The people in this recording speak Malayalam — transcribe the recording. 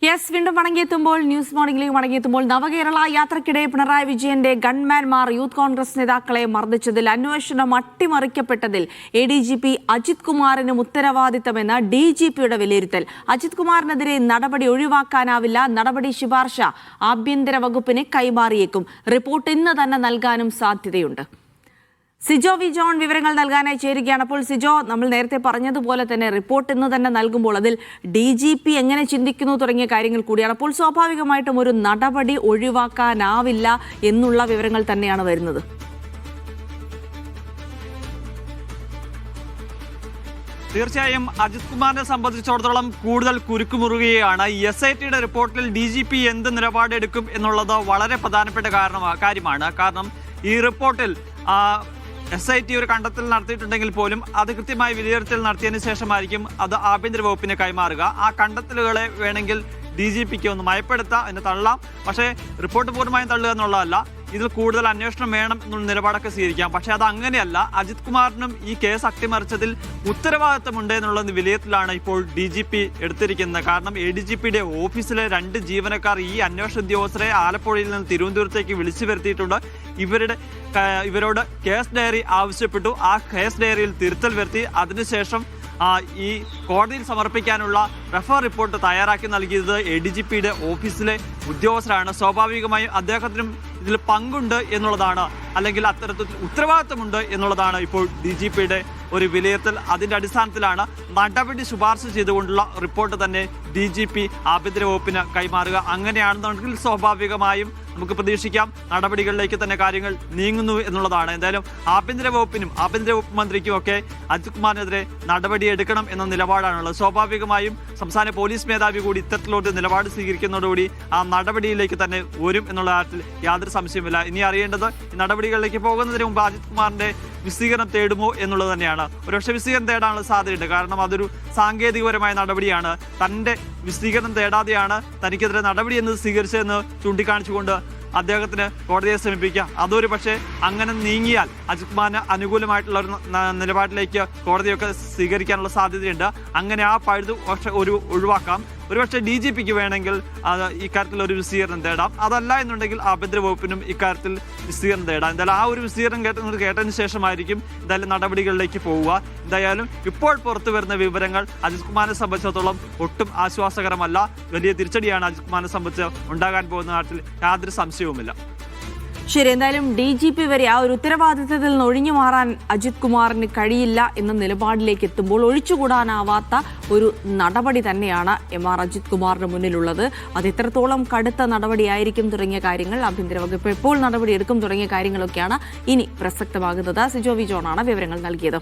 യെസ്, വീണ്ടും മടങ്ങിയെത്തുമ്പോൾ ന്യൂസ് മോർണിംഗിലേക്ക് മടങ്ങിയെത്തുമ്പോൾ നവകേരള യാത്രക്കിടെ പിണറായി വിജയന്റെ ഗൺമാൻമാർ യൂത്ത് കോൺഗ്രസ് നേതാക്കളെ മർദ്ദിച്ചതിൽ അന്വേഷണം അട്ടിമറിക്കപ്പെട്ടതിൽ ADGP അജിത് കുമാറിനും ഉത്തരവാദിത്തമെന്ന് DGPയുടെ വിലയിരുത്തൽ. അജിത് കുമാറിനെതിരെ നടപടി ഒഴിവാക്കാനാവില്ല. നടപടി ശുപാർശ ആഭ്യന്തര വകുപ്പിന് കൈമാറിയേക്കും. റിപ്പോർട്ട് ഇന്ന് തന്നെ നൽകാനും സാധ്യതയുണ്ട്. സിജോ വി ജോൺ വിവരങ്ങൾ നൽകാനായി ചേരുകയാണ്. അപ്പോൾ സിജോ, നമ്മൾ നേരത്തെ പറഞ്ഞതുപോലെ തന്നെ റിപ്പോർട്ട് ഇന്ന് തന്നെ നൽകുമ്പോൾ അതിൽ DGP എങ്ങനെ ചിന്തിക്കുന്നു തുടങ്ങിയ കാര്യങ്ങൾ കൂടിയാണ്. അപ്പോൾ സ്വാഭാവികമായിട്ടും ഒരു നടപടി ഒഴിവാക്കാനാവില്ല എന്നുള്ള വിവരങ്ങൾ തന്നെയാണ് വരുന്നത്. തീർച്ചയായും അജിത് കുമാറിനെ സംബന്ധിച്ചിടത്തോളം കൂടുതൽ കുരുക്കുമുറുകയാണ്. SITയുടെ റിപ്പോർട്ടിൽ DGP എന്ത് നിലപാടെടുക്കും എന്നുള്ളത് വളരെ പ്രധാനപ്പെട്ട കാര്യമാണ്. കാരണം ഈ റിപ്പോർട്ടിൽ SIT ഒരു കണ്ടെത്തൽ നടത്തിയിട്ടുണ്ടെങ്കിൽ പോലും അത് കൃത്യമായി വിലയിരുത്തൽ നടത്തിയതിനു ശേഷമായിരിക്കും അത് ആഭ്യന്തര വകുപ്പിന് കൈമാറുക. ആ കണ്ടെത്തലുകളെ വേണമെങ്കിൽ DGPക്ക് ഒന്ന് മയപ്പെടുത്താം, എന്ന് തള്ളാം. പക്ഷേ റിപ്പോർട്ട് പൂർണ്ണമായും തള്ളുക എന്നുള്ളതല്ല, ഇതിൽ കൂടുതൽ അന്വേഷണം വേണം എന്നുള്ള നിലപാടൊക്കെ സ്വീകരിക്കാം. പക്ഷേ അത് അങ്ങനെയല്ല. അജിത് കുമാറിനും ഈ കേസ് അട്ടിമറിച്ചതിൽ ഉത്തരവാദിത്തമുണ്ട് എന്നുള്ള വിലയിരുത്തലാണ് ഇപ്പോൾ DGP എടുത്തിരിക്കുന്നത്. കാരണം ADGPയുടെ ഓഫീസിലെ 2 ജീവനക്കാർ ഈ അന്വേഷണ ഉദ്യോഗസ്ഥരെ ആലപ്പുഴയിൽ നിന്ന് തിരുവനന്തപുരത്തേക്ക് വിളിച്ചു വരുത്തിയിട്ടുണ്ട്. ഇവരോട് കേസ് ഡയറി ആവശ്യപ്പെട്ടു. ആ കേസ് ഡയറിയിൽ തിരുത്തൽ വരുത്തി അതിനുശേഷം ഈ കോടതിയിൽ സമർപ്പിക്കാനുള്ള റഫർ റിപ്പോർട്ട് തയ്യാറാക്കി നൽകിയത് ADGPയുടെ ഓഫീസിലെ ഉദ്യോഗസ്ഥരാണ്. സ്വാഭാവികമായും അദ്ദേഹത്തിനും ഇതിൽ പങ്കുണ്ട് എന്നുള്ളതാണ്, അല്ലെങ്കിൽ അത്തരത്തിൽ ഉത്തരവാദിത്തമുണ്ട് എന്നുള്ളതാണ് ഇപ്പോൾ DGPയുടെ ഒരു വിലയിരുത്തൽ. അതിൻ്റെ അടിസ്ഥാനത്തിലാണ് നടപടി ശുപാർശ ചെയ്തുകൊണ്ടുള്ള റിപ്പോർട്ട് തന്നെ DGP ആഭ്യന്തര വകുപ്പിന് കൈമാറുക. അങ്ങനെയാണെന്നുണ്ടെങ്കിൽ സ്വാഭാവികമായും നമുക്ക് പ്രതീക്ഷിക്കാം നടപടികളിലേക്ക് തന്നെ കാര്യങ്ങൾ നീങ്ങുന്നു എന്നുള്ളതാണ്. എന്തായാലും ആഭ്യന്തര വകുപ്പിനും ആഭ്യന്തര വകുപ്പ് മന്ത്രിക്കും ഒക്കെ അജിത് കുമാറിനെതിരെ നടപടിയെടുക്കണം എന്ന നിലപാടാണുള്ളത്. സ്വാഭാവികമായും സംസ്ഥാന പോലീസ് മേധാവി കൂടി ഇത്തരത്തിലോട്ട് നിലപാട് സ്വീകരിക്കുന്നതോടുകൂടി ആ നടപടിയിലേക്ക് തന്നെ വരും എന്നുള്ള കാര്യത്തിൽ യാതൊരു സംശയമില്ല. ഇനി അറിയേണ്ടത് ഈ നടപടികളിലേക്ക് പോകുന്നതിന് മുമ്പ് അജിത് കുമാറിന്റെ വിശദീകരണം തേടുമോ എന്നുള്ളത് തന്നെയാണ്. ഒരുപക്ഷെ വിശദീകരണം തേടാനുള്ള സാധ്യതയുണ്ട്. കാരണം അതൊരു സാങ്കേതികപരമായ നടപടിയാണ്. തൻ്റെ വിശദീകരണം തേടാതെയാണ് തനിക്കെതിരെ നടപടി എന്ന് സ്വീകരിച്ചതെന്ന് ചൂണ്ടിക്കാണിച്ചുകൊണ്ട് അദ്ദേഹത്തിന് കോടതിയെ സമീപിക്കാം. അതൊരു പക്ഷേ അങ്ങനെ നീങ്ങിയാൽ അജിത് കുമാറിന് അനുകൂലമായിട്ടുള്ള ഒരു നിലപാടിലേക്ക് കോടതിയൊക്കെ സ്വീകരിക്കാനുള്ള സാധ്യതയുണ്ട്. അങ്ങനെ ആ പഴുത് ഒഴിവാക്കാം. ഒരുപക്ഷെ DGPക്ക് വേണമെങ്കിൽ ഇക്കാര്യത്തിൽ ഒരു വിശദീകരണം തേടാം. അതല്ല എന്നുണ്ടെങ്കിൽ ആഭ്യന്തര വകുപ്പിനും ഇക്കാര്യത്തിൽ വിശദീകരണം തേടാം. എന്തായാലും ആ ഒരു വിശദീകരണം കേട്ടതിന് ശേഷമായിരിക്കും എന്തായാലും നടപടികളിലേക്ക് പോവുക. എന്തായാലും ഇപ്പോൾ പുറത്തു വരുന്ന വിവരങ്ങൾ അജിത് കുമാറിനെ സംബന്ധിച്ചിടത്തോളം ഒട്ടും ആശ്വാസകരമല്ല. വലിയ തിരിച്ചടിയാണ് അജിത് കുമാറിനെ സംബന്ധിച്ച് ഉണ്ടാകാൻ പോകുന്ന കാര്യത്തിൽ യാതൊരു സംശയവുമില്ല. ശരി, എന്തായാലും DGP വരെ ആ ഒരു ഉത്തരവാദിത്തത്തിൽ നിന്ന് ഒഴിഞ്ഞു മാറാൻ അജിത് കുമാറിന് കഴിയില്ല എന്ന നിലപാടിലേക്ക് എത്തുമ്പോൾ ഒഴിച്ചുകൂടാനാവാത്ത ഒരു നടപടി തന്നെയാണ് MR അജിത് കുമാറിന് മുന്നിലുള്ളത്. അത് എത്രത്തോളം കടുത്ത നടപടിയായിരിക്കും തുടങ്ങിയ കാര്യങ്ങൾ, ആഭ്യന്തര വകുപ്പ് എപ്പോൾ നടപടിയെടുക്കും തുടങ്ങിയ കാര്യങ്ങളൊക്കെയാണ് ഇനി പ്രസക്തമാകുന്നത്. സിജോ വി ജോണാണ് വിവരങ്ങൾ നൽകിയത്.